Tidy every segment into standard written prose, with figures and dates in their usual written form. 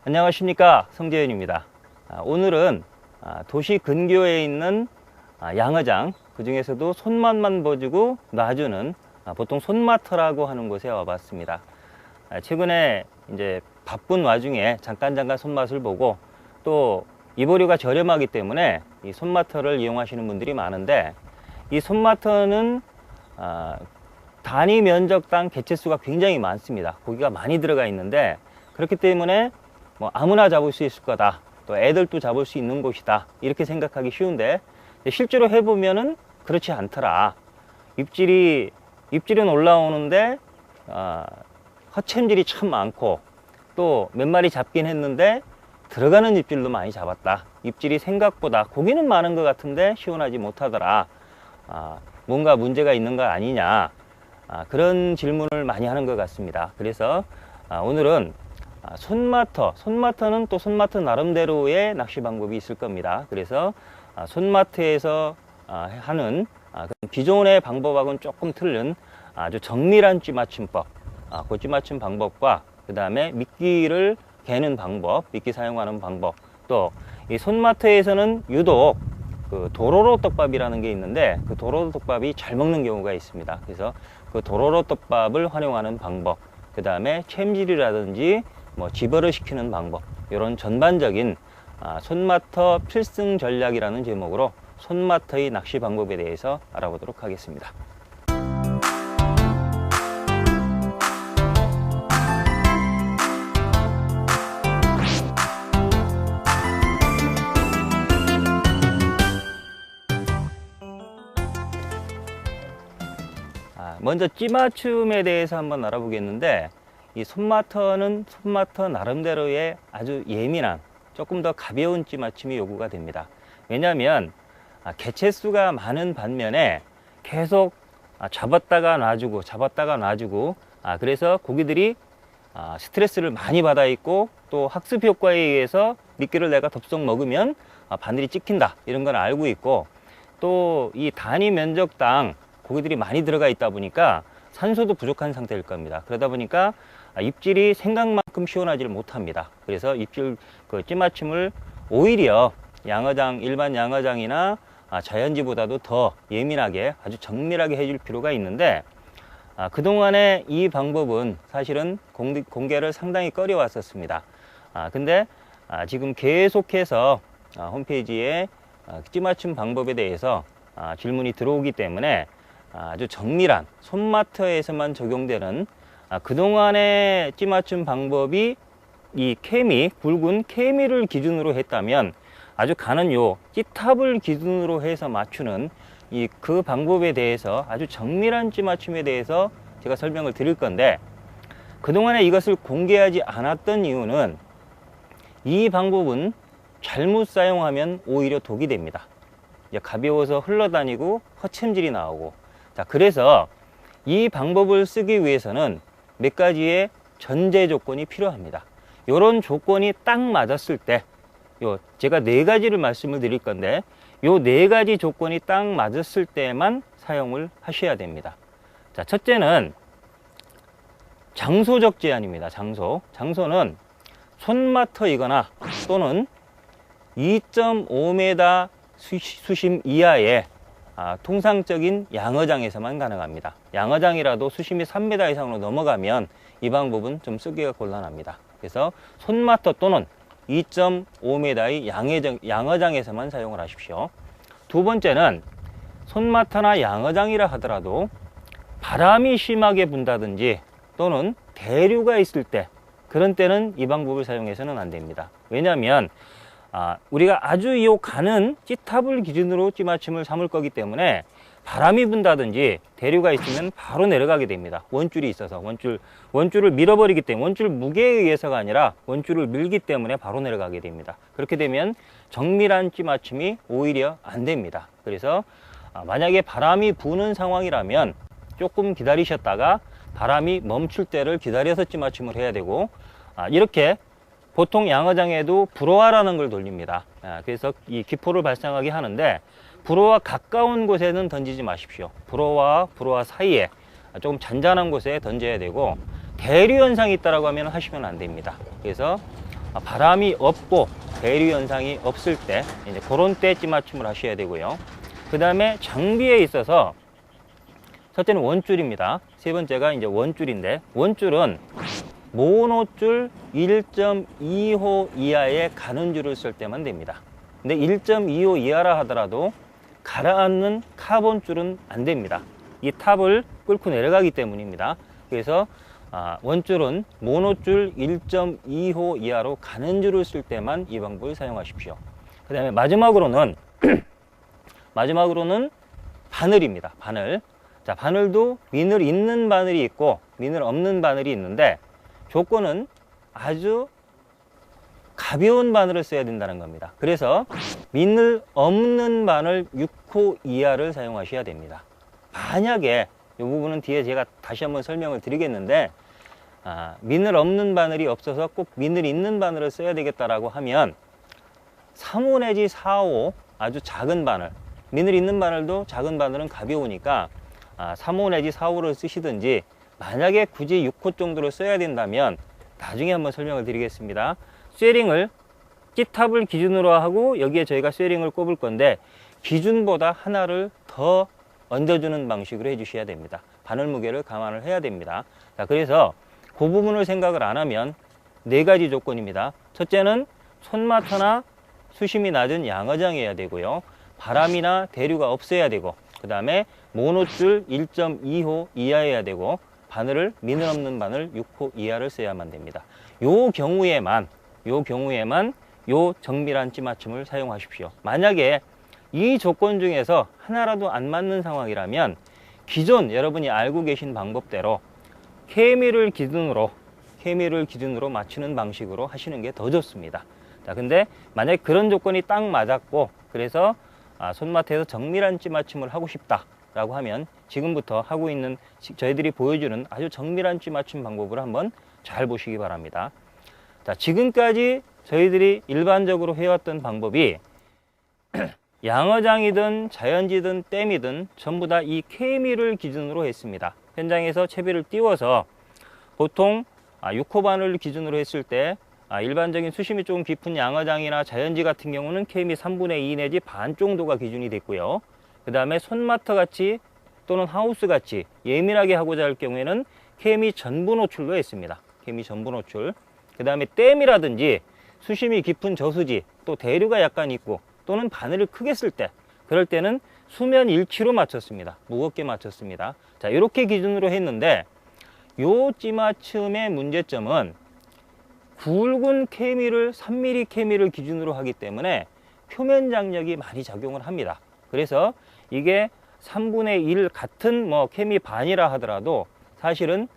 안녕하십니까, 성재현입니다. 오늘은 도시 근교에 있는 양어장, 그 중에서도 손맛만 보여주고 놔주는 보통 손마터라고 하는 곳에 와봤습니다. 최근에 이제 바쁜 와중에 잠깐 손맛을 보고, 또 입어료가 저렴하기 때문에 이 손마터를 이용하시는 분들이 많은데, 이 손마터는 단위 면적당 개체수가 굉장히 많습니다. 고기가 많이 들어가 있는데, 그렇기 때문에 뭐 아무나 잡을 수 있을 거다, 또 애들도 잡을 수 있는 곳이다, 이렇게 생각하기 쉬운데, 실제로 해보면은 그렇지 않더라. 입질은 올라오는데 허챔질이 참 많고, 또 몇 마리 잡긴 했는데 들어가는 입질도 많이 잡았다. 입질이 생각보다 고기는 많은 것 같은데 시원하지 못하더라. 뭔가 문제가 있는 거 아니냐, 그런 질문을 많이 하는 것 같습니다. 그래서 오늘은 손마터는 또 손마터 나름대로의 낚시 방법이 있을 겁니다. 그래서 손마터에서 하는 기존의 방법하고는 조금 틀린 아주 정밀한 찌맞춤법, 그 찌맞춤 방법과 그 다음에 미끼를 개는 방법, 미끼 사용하는 방법, 또 이 손마터에서는 유독 그 도로로 떡밥이라는 게 있는데, 그 도로로 떡밥이 잘 먹는 경우가 있습니다. 그래서 그 도로로 떡밥을 활용하는 방법, 그 다음에 챔질이라든지 뭐 집어를 시키는 방법, 이런 전반적인 손마터 필승 전략이라는 제목으로 손마터의 낚시 방법에 대해서 알아보도록 하겠습니다. 먼저 찌맞춤에 대해서 한번 알아보겠는데, 이 손마터는 손마터 나름대로의 아주 예민한, 조금 더 가벼운 찌맞춤이 요구가 됩니다. 왜냐하면 개체수가 많은 반면에 계속 잡았다가 놔주고 그래서 고기들이 스트레스를 많이 받아 있고, 또 학습 효과에 의해서 미끼를 내가 덥석 먹으면 바늘이 찍힌다, 이런 건 알고 있고, 또 이 단위 면적당 고기들이 많이 들어가 있다 보니까 산소도 부족한 상태일 겁니다. 그러다 보니까 입질이 생각만큼 시원하지를 못합니다. 그래서 입질 찌맞춤을 오히려 일반 양어장이나 자연지보다도 더 예민하게, 아주 정밀하게 해줄 필요가 있는데, 그동안에 이 방법은 사실은 공개를 상당히 꺼려왔었습니다. 근데 지금 계속해서 홈페이지에 찌맞춤 방법에 대해서 질문이 들어오기 때문에 아주 정밀한 손마터에서만 적용되는 그동안의 찌맞춤 방법이 이 굵은 케미를 기준으로 했다면, 아주 가는 요 찌탑을 기준으로 해서 맞추는 그 방법에 대해서, 아주 정밀한 찌맞춤에 대해서 제가 설명을 드릴 건데, 그동안에 이것을 공개하지 않았던 이유는, 이 방법은 잘못 사용하면 오히려 독이 됩니다. 가벼워서 흘러다니고 허챔질이 나오고, 그래서 이 방법을 쓰기 위해서는 몇 가지의 전제 조건이 필요합니다. 이런 조건이 딱 맞았을 때, 제가 4가지를 말씀을 드릴 건데, 이 4가지 조건이 딱 맞았을 때만 사용을 하셔야 됩니다. 첫째는 장소적 제한입니다. 장소는 손마터이거나 또는 2.5m 수심 이하의 통상적인 양어장에서만 가능합니다. 양어장이라도 수심이 3m 이상으로 넘어가면 이 방법은 좀 쓰기가 곤란합니다. 그래서 손마터 또는 2.5m의 양어장에서만 사용을 하십시오. 두 번째는 손마터나 양어장이라 하더라도 바람이 심하게 분다든지 또는 대류가 있을 때, 그런 때는 이 방법을 사용해서는 안 됩니다. 왜냐하면 우리가 아주 가는 찌탑을 기준으로 찌맞춤을 삼을 거기 때문에, 바람이 분다든지 대류가 있으면 바로 내려가게 됩니다. 원줄이 있어서 원줄을 밀어버리기 때문에, 원줄 무게에 의해서가 아니라 원줄을 밀기 때문에 바로 내려가게 됩니다. 그렇게 되면 정밀한 찌맞춤이 오히려 안 됩니다. 그래서 만약에 바람이 부는 상황이라면 조금 기다리셨다가 바람이 멈출 때를 기다려서 찌맞춤을 해야 되고, 이렇게 보통 양어장에도 불어와라는 걸 돌립니다. 그래서 이 기포를 발생하게 하는데, 불어와 가까운 곳에는 던지지 마십시오. 불어와 사이에 조금 잔잔한 곳에 던져야 되고, 대류 현상이 있다라고 하면 하시면 안 됩니다. 그래서 바람이 없고 대류 현상이 없을 때 이제 그런 때 찌맞춤을 하셔야 되고요. 그 다음에 장비에 있어서 첫째는 원줄입니다. 세 번째가 이제 원줄인데, 원줄은 모노줄 1.2호 이하의 가는 줄을 쓸 때만 됩니다. 근데 1.2호 이하라 하더라도 가라앉는 카본 줄은 안 됩니다. 이 탑을 끌고 내려가기 때문입니다. 그래서 원줄은 모노줄 1.2호 이하로 가는 줄을 쓸 때만 이 방법을 사용하십시오. 그 다음에 마지막으로는 바늘입니다. 바늘. 자, 바늘도 미늘 있는 바늘이 있고 미늘 없는 바늘이 있는데, 조건은 아주 가벼운 바늘을 써야 된다는 겁니다. 그래서 미늘 없는 바늘 6호 이하를 사용하셔야 됩니다. 만약에 이 부분은 뒤에 제가 다시 한번 설명을 드리겠는데, 미늘 없는 바늘이 없어서 꼭 미늘 있는 바늘을 써야 되겠다라고 하면 3호 내지 4호 아주 작은 바늘, 미늘 있는 바늘도 작은 바늘은 가벼우니까 3호 내지 4호를 쓰시든지, 만약에 굳이 6호 정도를 써야 된다면 나중에 한번 설명을 드리겠습니다. 쇠링을 찌탑을 기준으로 하고 여기에 저희가 쇠링을 꼽을 건데, 기준보다 하나를 더 얹어주는 방식으로 해주셔야 됩니다. 바늘 무게를 감안을 해야 됩니다. 자, 그래서 그 부분을 생각을 안 하면 4가지 조건입니다. 첫째는 손마터나 수심이 낮은 양어장이어야 되고요. 바람이나 대류가 없어야 되고, 그 다음에 모노줄 1.2호 이하여야 되고, 바늘을 미늘 없는 바늘 6호 이하를 써야만 됩니다. 요 경우에만 요 정밀한 찌맞춤을 사용하십시오. 만약에 이 조건 중에서 하나라도 안 맞는 상황이라면 기존 여러분이 알고 계신 방법대로 케미를 기준으로 맞추는 방식으로 하시는 게 더 좋습니다. 자, 근데 만약에 그런 조건이 딱 맞았고, 그래서 손마트에서 정밀한 찌맞춤을 하고 싶다 라고 하면 지금부터 하고 있는 저희들이 보여주는 아주 정밀한 찌맞춤 방법을 한번 잘 보시기 바랍니다. 자, 지금까지 저희들이 일반적으로 해왔던 방법이 양어장이든 자연지든 댐이든 전부 다 이 케미를 기준으로 했습니다. 현장에서 채비를 띄워서 보통 6호 바늘을 기준으로 했을 때 일반적인 수심이 조금 깊은 양어장이나 자연지 같은 경우는 케미 3분의 2 내지 반 정도가 기준이 됐고요. 그 다음에 손마터 같이 또는 하우스 같이 예민하게 하고자 할 경우에는 케미 전부 노출로 했습니다. 케미 전부 노출. 그 다음에 댐이라든지 수심이 깊은 저수지, 또 대류가 약간 있고, 또는 바늘을 크게 쓸 때, 그럴 때는 수면 일치로 맞췄습니다. 무겁게 맞췄습니다. 자, 이렇게 기준으로 했는데, 요 찌맞춤의 문제점은 굵은 케미를 3mm 케미를 기준으로 하기 때문에 표면 장력이 많이 작용을 합니다. 그래서 이게 3분의 1 같은 케미 반이라 하더라도 사실은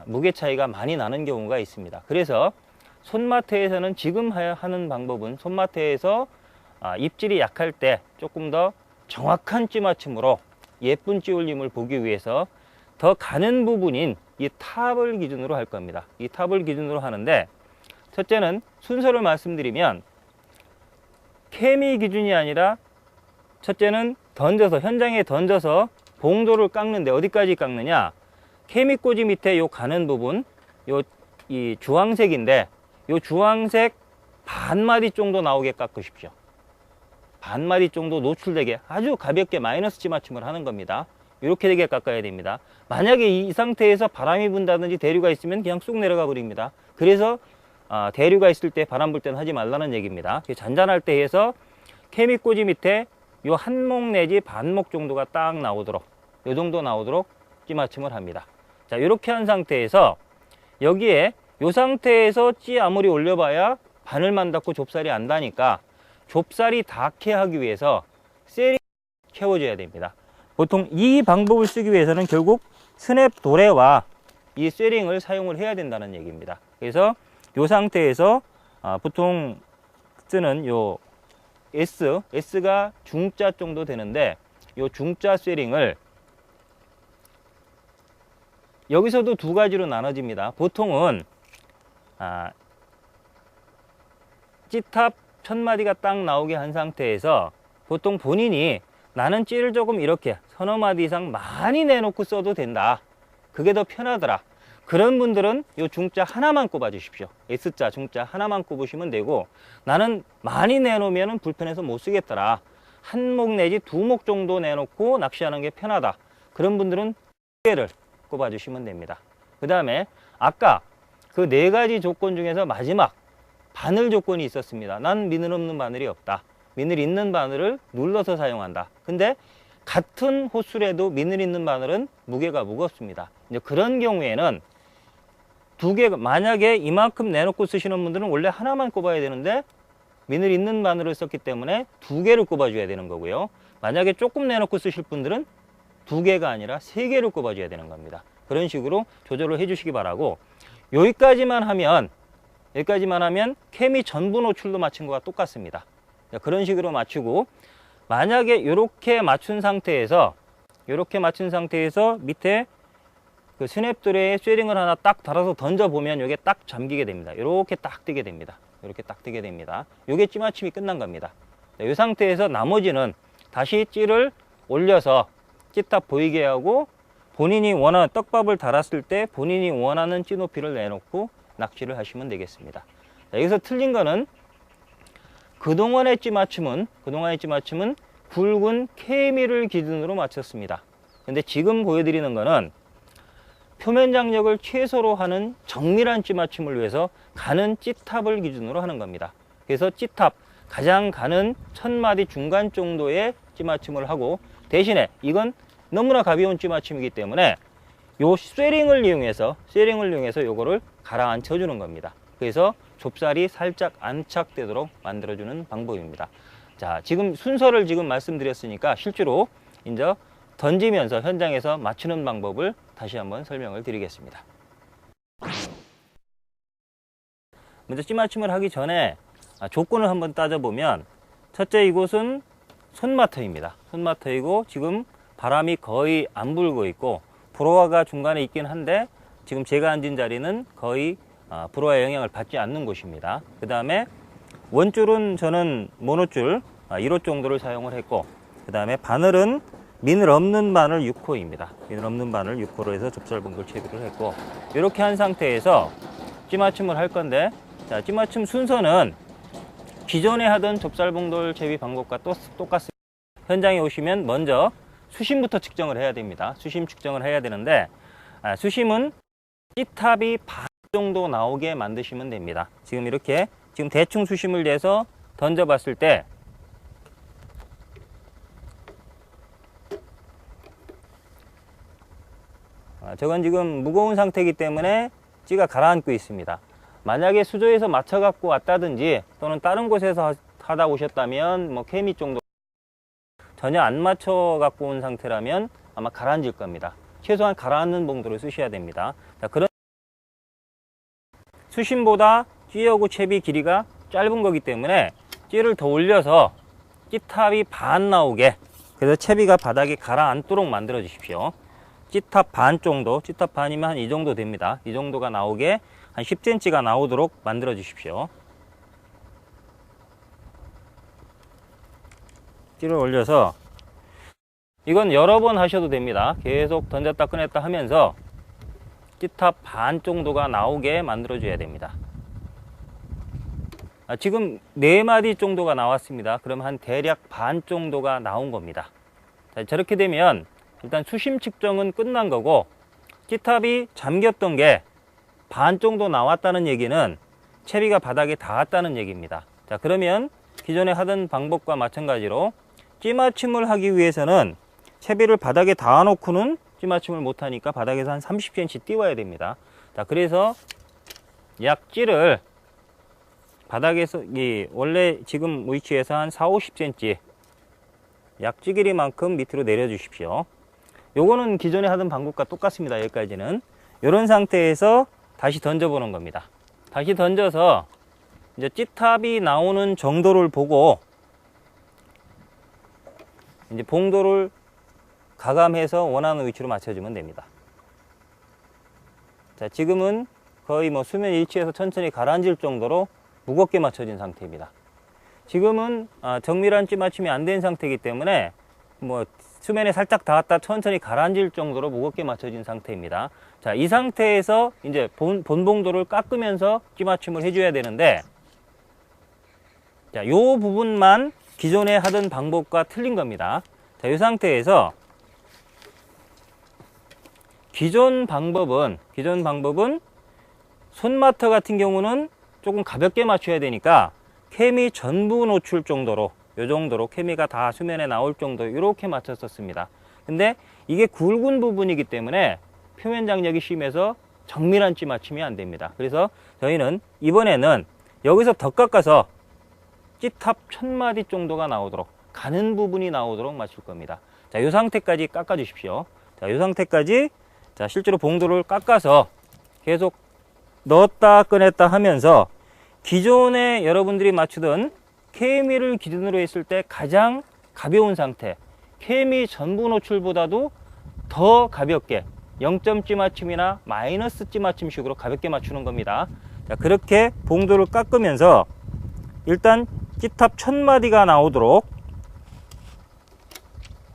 무게 차이가 많이 나는 경우가 있습니다. 그래서 손마트에서는 지금 하는 방법은 손마트에서 입질이 약할 때 조금 더 정확한 찌맞춤으로 예쁜 찌올림을 보기 위해서 더 가는 부분인 이 탑을 기준으로 할 겁니다. 이 탑을 기준으로 하는데, 첫째는 순서를 말씀드리면 케미 기준이 아니라 첫째는 현장에 던져서 봉도를 깎는데 어디까지 깎느냐, 케미 꽂이 밑에 요 가는 부분, 이 주황색인데 요 주황색 반마디 정도 나오게 깎으십시오. 반마디 정도 노출되게 아주 가볍게 마이너스 찌맞춤을 하는 겁니다. 이렇게 되게 깎아야 됩니다. 만약에 이 상태에서 바람이 분다든지 대류가 있으면 그냥 쑥 내려가 버립니다. 그래서 대류가 있을 때 바람 불 때는 하지 말라는 얘기입니다. 잔잔할 때 해서 케미 꽂이 밑에 요 한목 내지 반목 정도가 딱 나오도록, 요 정도 나오도록 찌맞춤을 합니다. 자, 이렇게 한 상태에서 여기에 요 상태에서 찌 아무리 올려봐야 바늘만 닿고 좁쌀이 안 닿으니까 좁쌀이 닿게 하기 위해서 쇠링 채워줘야 됩니다. 보통 이 방법을 쓰기 위해서는 결국 스냅 도래와 이 쇠링을 사용을 해야 된다는 얘기입니다. 그래서 이 상태에서 보통 쓰는 요 S가 중자 정도 되는데 요 중자 쇠링을 여기서도 두 가지로 나눠집니다. 보통은 찌탑 첫마디가 딱 나오게 한 상태에서 보통 본인이 나는 찌를 조금 이렇게 서너 마디 이상 많이 내놓고 써도 된다, 그게 더 편하더라, 그런 분들은 이 중자 하나만 꼽아 주십시오. S자 중자 하나만 꼽으시면 되고, 나는 많이 내놓으면 불편해서 못 쓰겠더라, 한 목 내지 두 목 정도 내놓고 낚시하는 게 편하다, 그런 분들은 두 개를 꼽아 주시면 됩니다. 그 다음에 아까 그 네 가지 조건 중에서 마지막 바늘 조건이 있었습니다. 난 미늘 없는 바늘이 없다, 미늘 있는 바늘을 눌러서 사용한다. 근데 같은 호술에도 미늘 있는 바늘은 무게가 무겁습니다. 이제 그런 경우에는 두 개, 만약에 이만큼 내놓고 쓰시는 분들은 원래 하나만 꼽아야 되는데 미늘 있는 바늘을 썼기 때문에 두 개를 꼽아줘야 되는 거고요. 만약에 조금 내놓고 쓰실 분들은 두 개가 아니라 세 개를 꼽아줘야 되는 겁니다. 그런 식으로 조절을 해주시기 바라고, 여기까지만 하면 케미 전부 노출도 맞춘 거와 똑같습니다. 그런 식으로 맞추고, 만약에 이렇게 맞춘 상태에서 밑에 그 스냅들에 쇠링을 하나 딱 달아서 던져보면 이게 딱 잠기게 됩니다. 이렇게 딱 뜨게 됩니다. 이렇게 딱 뜨게 됩니다. 이게 찌맞춤이 끝난 겁니다. 이 상태에서 나머지는 다시 찌를 올려서 찌탑 보이게 하고, 본인이 원하는, 떡밥을 달았을 때 본인이 원하는 찌 높이를 내놓고 낚시를 하시면 되겠습니다. 여기서 틀린 거는, 그동안의 찌맞춤은 굵은 케미를 기준으로 맞췄습니다. 근데 지금 보여드리는 거는 표면 장력을 최소로 하는 정밀한 찌맞춤을 위해서 가는 찌탑을 기준으로 하는 겁니다. 그래서 찌탑, 가장 가는 1000마디 중간 정도의 찌맞춤을 하고, 대신에 이건 너무나 가벼운 찌맞춤이기 때문에 요 쇠링을 이용해서 요거를 가라앉혀 주는 겁니다. 그래서 좁쌀이 살짝 안착되도록 만들어주는 방법입니다. 자, 지금 순서를 말씀드렸으니까 실제로 이제 던지면서 현장에서 맞추는 방법을 다시 한번 설명을 드리겠습니다. 먼저 찌맞춤을 하기 전에 조건을 한번 따져보면, 첫째, 이곳은 손마터입니다. 손마터이고 지금 바람이 거의 안 불고 있고, 불어와가 중간에 있긴 한데 지금 제가 앉은 자리는 거의 불어와의 영향을 받지 않는 곳입니다. 그 다음에 원줄은 저는 모노줄 1호 정도를 사용을 했고, 그 다음에 바늘은 미늘 없는 바늘 6호입니다. 미늘 없는 바늘 6호로 해서 좁쌀봉돌 채비를 했고, 이렇게 한 상태에서 찌맞춤을 할 건데, 자, 찌맞춤 순서는 기존에 하던 좁쌀봉돌 채비 방법과 똑같습니다. 현장에 오시면 먼저 수심부터 측정을 해야 됩니다. 수심 측정을 해야 되는데, 수심은 찌탑이 반 정도 나오게 만드시면 됩니다. 지금 대충 수심을 내서 던져봤을 때, 저건 지금 무거운 상태이기 때문에 찌가 가라앉고 있습니다. 만약에 수조에서 맞춰 갖고 왔다든지 또는 다른 곳에서 하다 오셨다면 뭐 케미 정도, 전혀 안 맞춰 갖고 온 상태라면 아마 가라앉을 겁니다. 최소한 가라앉는 봉도를 쓰셔야 됩니다. 자, 그런 수심보다 찌하고 채비 길이가 짧은 거기 때문에 찌를 더 올려서 찌탑이 반 나오게, 그래서 채비가 바닥에 가라앉도록 만들어 주십시오. 찌탑 반 정도, 찌탑 반이면 한 이 정도 됩니다. 이 정도가 나오게 한 10cm가 나오도록 만들어 주십시오. 찌를 올려서, 이건 여러 번 하셔도 됩니다. 계속 던졌다 꺼냈다 하면서 찌탑 반 정도가 나오게 만들어 줘야 됩니다. 지금 4마디 정도가 나왔습니다. 그럼 한 대략 반 정도가 나온 겁니다. 자, 저렇게 되면 일단 수심 측정은 끝난 거고, 찌탑이 잠겼던 게 반 정도 나왔다는 얘기는 채비가 바닥에 닿았다는 얘기입니다. 자, 그러면 기존에 하던 방법과 마찬가지로 찌맞춤을 하기 위해서는 채비를 바닥에 닿아 놓고는 찌맞춤을 못하니까 바닥에서 한 30cm 띄워야 됩니다. 자, 그래서 찌를 바닥에서 원래 지금 위치에서 한 40-50cm 찌 길이만큼 밑으로 내려 주십시오. 요거는 기존에 하던 방법과 똑같습니다. 여기까지는. 이런 상태에서 다시 던져보는 겁니다. 다시 던져서 이제 찌탑이 나오는 정도를 보고 이제 봉도를 가감해서 원하는 위치로 맞춰주면 됩니다. 자, 지금은 거의 뭐 수면 일치해서 천천히 가라앉을 정도로 무겁게 맞춰진 상태입니다. 지금은 정밀한 찌맞춤이 안 된 상태이기 때문에 뭐 수면에 살짝 닿았다 천천히 가라앉을 정도로 무겁게 맞춰진 상태입니다. 자, 이 상태에서 이제 본봉도를 깎으면서 찌맞춤을 해줘야 되는데, 자, 요 부분만 기존에 하던 방법과 틀린 겁니다. 자, 이 상태에서 기존 방법은 손마터 같은 경우는 조금 가볍게 맞춰야 되니까 케미 전부 노출 정도로, 요 정도로 케미가 다 수면에 나올 정도 이렇게 맞췄었습니다. 근데 이게 굵은 부분이기 때문에 표면 장력이 심해서 정밀한 찌맞춤이 안 됩니다. 그래서 저희는 이번에는 여기서 더 깎아서 찌탑 1000마디 정도가 나오도록, 가는 부분이 나오도록 맞출 겁니다. 자, 이 상태까지 깎아 주십시오. 자, 이 상태까지, 자, 실제로 봉도를 깎아서 계속 넣었다 꺼냈다 하면서 기존에 여러분들이 맞추던 케미를 기준으로 했을 때 가장 가벼운 상태, 케미 전부 노출보다도 더 가볍게 0점 찌맞춤이나 마이너스 찌맞춤식으로 가볍게 맞추는 겁니다. 자, 그렇게 봉도를 깎으면서 일단 찌탑 1000마디가 나오도록,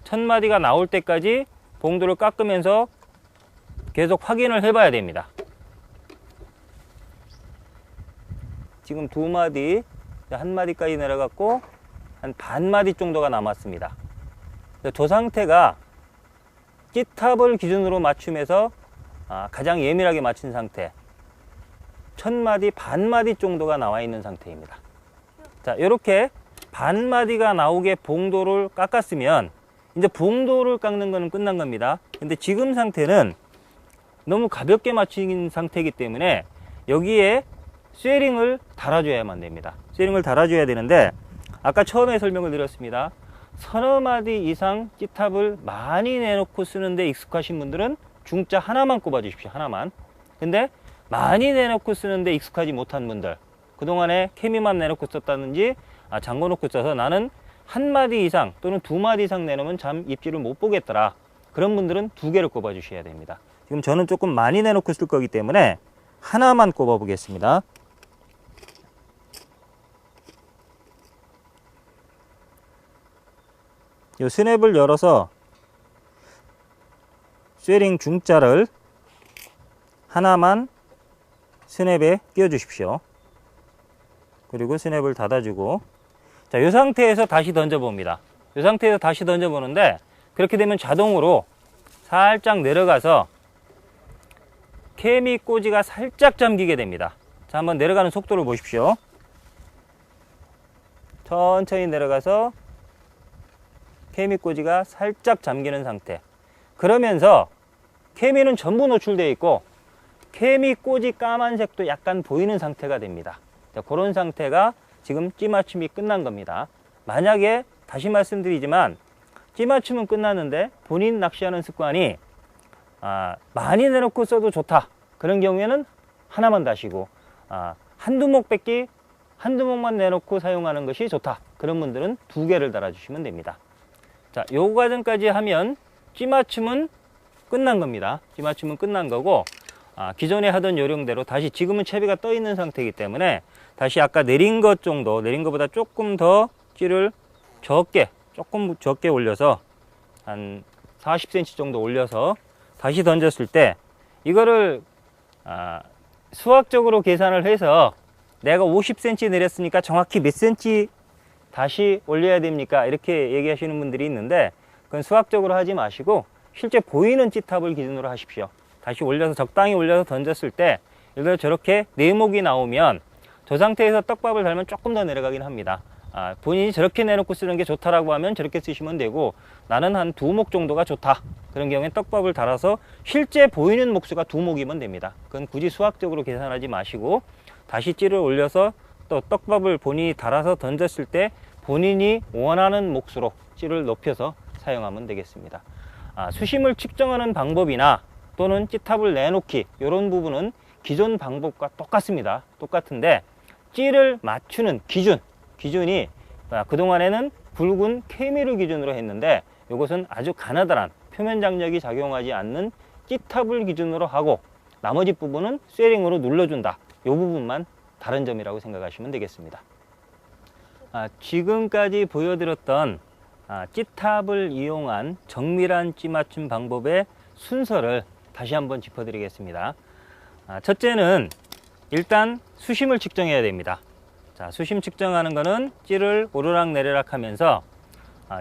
1000마디가 나올 때까지 봉도를 깎으면서 계속 확인을 해 봐야 됩니다. 지금 2마디, 1마디까지 내려갔고 한 반마디 정도가 남았습니다. 저 상태가 찌탑을 기준으로 맞춤해서 가장 예민하게 맞춘 상태, 1000마디, 반마디 정도가 나와 있는 상태입니다. 자, 이렇게 반마디가 나오게 봉도를 깎았으면 이제 봉도를 깎는 거는 끝난 겁니다. 근데 지금 상태는 너무 가볍게 맞춘 상태이기 때문에 여기에 쇠링을 달아줘야만 됩니다. 쇠링을 달아줘야 되는데, 아까 처음에 설명을 드렸습니다. 서너 마디 이상 찌탑을 많이 내놓고 쓰는데 익숙하신 분들은 중자 하나만 꼽아 주십시오. 하나만. 근데 많이 내놓고 쓰는데 익숙하지 못한 분들, 그동안에 케미만 내놓고 썼다든지 잠궈 놓고 써서 나는 1마디 이상 또는 2마디 이상 내놓으면 잠 입질을 못 보겠더라, 그런 분들은 2개를 꼽아 주셔야 됩니다. 지금 저는 조금 많이 내놓고 쓸 거기 때문에 하나만 꼽아 보겠습니다. 이 스냅을 열어서 쇠링 중자를 하나만 스냅에 끼워 주십시오. 그리고 스냅을 닫아주고, 자, 이 상태에서 다시 던져 봅니다. 이 상태에서 다시 던져 보는데, 그렇게 되면 자동으로 살짝 내려가서 케미 꽂이가 살짝 잠기게 됩니다. 자, 한번 내려가는 속도를 보십시오. 천천히 내려가서 케미 꽂이가 살짝 잠기는 상태. 그러면서 케미는 전부 노출되어 있고 케미 꽂이 까만색도 약간 보이는 상태가 됩니다. 자, 그런 상태가 지금 찌맞춤이 끝난 겁니다. 만약에 다시 말씀드리지만 찌맞춤은 끝났는데 본인 낚시하는 습관이 많이 내놓고 써도 좋다, 그런 경우에는 하나만 다시고, 한두 목 뺏기, 한두 목만 내놓고 사용하는 것이 좋다, 그런 분들은 2개를 달아주시면 됩니다. 자, 요 과정까지 하면 찌맞춤은 끝난 겁니다. 찌맞춤은 끝난 거고, 기존에 하던 요령대로 다시, 지금은 채비가 떠 있는 상태이기 때문에 다시 아까 내린 것 정도, 내린 것보다 조금 더 찌를 조금 적게 올려서 한 40cm 정도 올려서 다시 던졌을 때, 이거를 수학적으로 계산을 해서 내가 50cm 내렸으니까 정확히 몇 cm 다시 올려야 됩니까, 이렇게 얘기하시는 분들이 있는데, 그건 수학적으로 하지 마시고 실제 보이는 찌탑을 기준으로 하십시오. 다시 올려서, 적당히 올려서 던졌을 때, 예를 들어 저렇게 네목이 나오면 저 상태에서 떡밥을 달면 조금 더 내려가긴 합니다. 본인이 저렇게 내놓고 쓰는 게 좋다라고 하면 저렇게 쓰시면 되고, 나는 한 2목 정도가 좋다, 그런 경우에 떡밥을 달아서 실제 보이는 목수가 2목이면 됩니다. 그건 굳이 수학적으로 계산하지 마시고 다시 찌를 올려서 또 떡밥을 본인이 달아서 던졌을 때 본인이 원하는 몫으로 찌를 높여서 사용하면 되겠습니다. 수심을 측정하는 방법이나 또는 찌탑을 내놓기, 이런 부분은 기존 방법과 똑같습니다. 똑같은데 찌를 맞추는 기준이 그동안에는 굵은 케미를 기준으로 했는데, 이것은 아주 가느다란 표면 장력이 작용하지 않는 찌탑을 기준으로 하고 나머지 부분은 쇠링으로 눌러준다, 이 부분만 다른 점이라고 생각하시면 되겠습니다. 지금까지 보여드렸던 찌탑을 이용한 정밀한 찌 맞춤 방법의 순서를 다시 한번 짚어드리겠습니다. 첫째는 일단 수심을 측정해야 됩니다. 자, 수심 측정하는 거는 찌를 오르락 내리락 하면서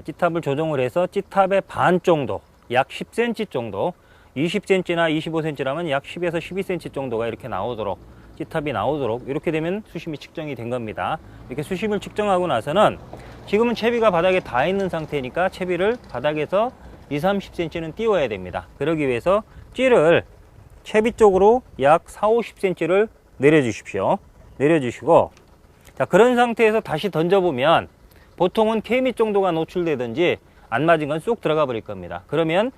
찌탑을 조정을 해서 찌탑의 반 정도, 약 10cm 정도, 20cm나 25cm라면 약 10에서 12cm 정도가 이렇게 나오도록, 찌탑이 나오도록, 이렇게 되면 수심이 측정이 된 겁니다. 이렇게 수심을 측정하고 나서는 지금은 채비가 바닥에 닿아 있는 상태니까 채비를 바닥에서 20-30cm는 띄워야 됩니다. 그러기 위해서 찌를 채비 쪽으로 약 40-50cm를 내려주십시오. 내려주시고, 자, 그런 상태에서 다시 던져보면 보통은 케미 정도가 노출되든지 안 맞은 건 쏙 들어가 버릴 겁니다. 그러면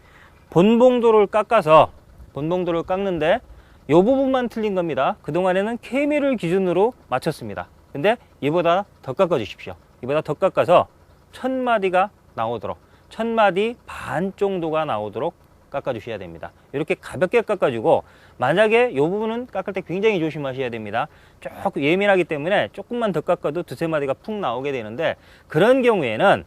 본봉도를 깎아서, 본봉도를 깎는데 이 부분만 틀린 겁니다. 그동안에는 케미를 기준으로 맞췄습니다. 근데 이보다 더 깎아 주십시오. 이보다 더 깎아서 1000마디가 나오도록, 1000마디 반 정도가 나오도록 깎아 주셔야 됩니다. 이렇게 가볍게 깎아주고, 만약에 이 부분은 깎을 때 굉장히 조심하셔야 됩니다. 조금 예민하기 때문에 조금만 더 깎아도 두세 마디가 푹 나오게 되는데, 그런 경우에는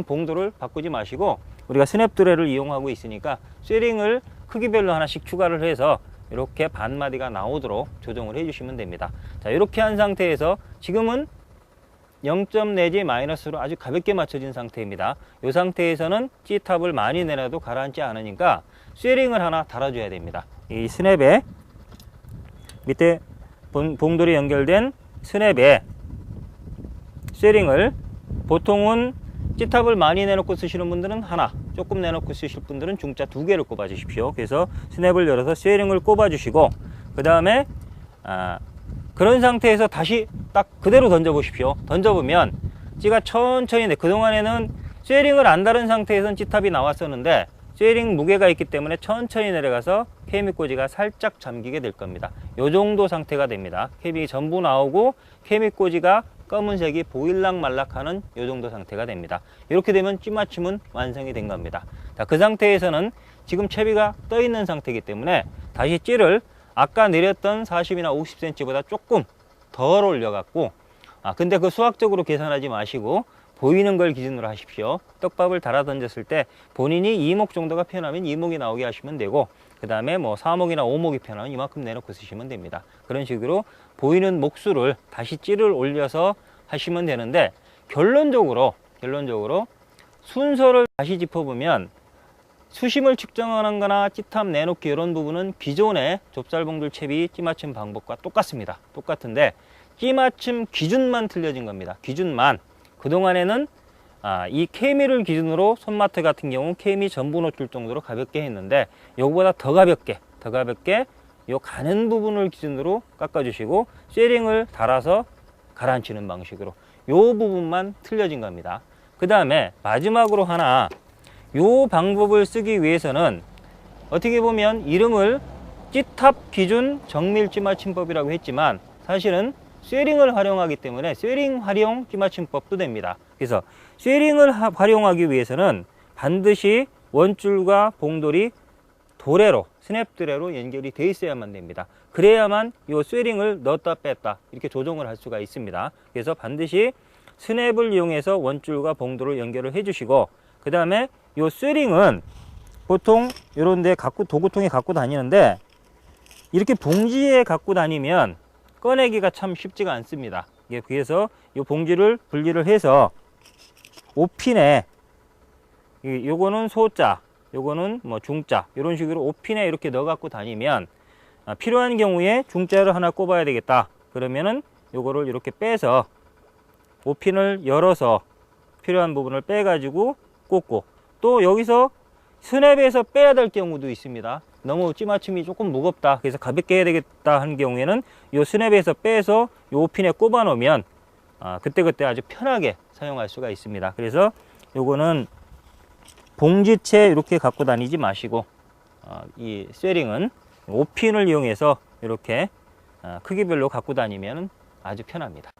봉도를 바꾸지 마시고, 우리가 스냅 드레를 이용하고 있으니까 쇠링을 크기별로 하나씩 추가를 해서 이렇게 반 마디가 나오도록 조정을 해 주시면 됩니다. 자, 이렇게 한 상태에서 지금은 0점 내지 마이너스로 아주 가볍게 맞춰진 상태입니다. 이 상태에서는 찌탑을 많이 내놔도 가라앉지 않으니까 쇠링을 하나 달아줘야 됩니다. 이 스냅에, 밑에 봉돌이 연결된 스냅에 쇠링을, 보통은 찌탑을 많이 내놓고 쓰시는 분들은 하나, 조금 내놓고 쓰실 분들은 중자 2개를 꼽아 주십시오. 그래서 스냅을 열어서 쇠링을 꼽아 주시고, 그 다음에 그런 상태에서 다시 딱 그대로 던져 보십시오. 던져보면 찌가 천천히, 그동안에는 쇠링을 안 다른 상태에서는 찌탑이 나왔었는데 쇠링 무게가 있기 때문에 천천히 내려가서 케미꽂이가 살짝 잠기게 될 겁니다. 요 정도 상태가 됩니다. 케미 전부 나오고 케미꽂이가 검은색이 보일락 말락하는 요 정도 상태가 됩니다. 이렇게 되면 찌 맞춤은 완성이 된 겁니다. 자, 그 상태에서는 지금 채비가 떠 있는 상태이기 때문에 다시 찌를 아까 내렸던 40이나 50cm보다 조금 덜 올려갖고, 근데 그 수학적으로 계산하지 마시고 보이는 걸 기준으로 하십시오. 떡밥을 달아 던졌을 때 본인이 2목 정도가 편하면 2목이 나오게 하시면 되고, 그 다음에 뭐 4목이나 5목이 편하면 이만큼 내놓고 쓰시면 됩니다. 그런 식으로 보이는 목수를 다시 찌를 올려서 하시면 되는데, 결론적으로 순서를 다시 짚어보면 수심을 측정하는 거나 찌탑 내놓기 이런 부분은 기존의 좁쌀봉돌 채비 찌맞춤 방법과 똑같습니다. 똑같은데 찌맞춤 기준만 틀려진 겁니다. 기준만. 그동안에는 이 케미를 기준으로 손마트 같은 경우 케미 전부 노출 정도로 가볍게 했는데, 요거보다 더 가볍게 요 가는 부분을 기준으로 깎아주시고 쇠링을 달아서 가라앉히는 방식으로 요 부분만 틀려진 겁니다. 그 다음에 마지막으로 하나, 요 방법을 쓰기 위해서는 어떻게 보면 이름을 찌탑 기준 정밀 찌맞춤법이라고 했지만 사실은 쇠링을 활용하기 때문에 쇠링 활용 찌맞춤법도 됩니다. 그래서 쇠링을 활용하기 위해서는 반드시 원줄과 봉돌이 도래로, 스냅 드레로 연결이 되어 있어야만 됩니다. 그래야만 이 쇠링을 넣었다 뺐다 이렇게 조정을 할 수가 있습니다. 그래서 반드시 스냅을 이용해서 원줄과 봉돌을 연결을 해 주시고, 그 다음에 이 쇠링은 보통 이런 데 도구통에 갖고 다니는데, 이렇게 봉지에 갖고 다니면 꺼내기가 참 쉽지가 않습니다. 그래서 이 봉지를 분리를 해서 5핀에, 요거는 소자, 요거는 뭐 중자, 이런 식으로 5핀에 이렇게 넣어 갖고 다니면 필요한 경우에 중자를 하나 꼽아야 되겠다. 그러면은 요거를 이렇게 빼서 5핀을 열어서 필요한 부분을 빼 가지고 꽂고, 또 여기서 스냅에서 빼야 될 경우도 있습니다. 너무 찌맞춤이 조금 무겁다, 그래서 가볍게 해야 되겠다 하는 경우에는 이 스냅에서 빼서 이 5핀에 꼽아 놓으면 그때그때 아주 편하게 사용할 수가 있습니다. 그래서 요거는 봉지채 이렇게 갖고 다니지 마시고 이 쇠링은 5핀을 이용해서 이렇게 크기별로 갖고 다니면 아주 편합니다.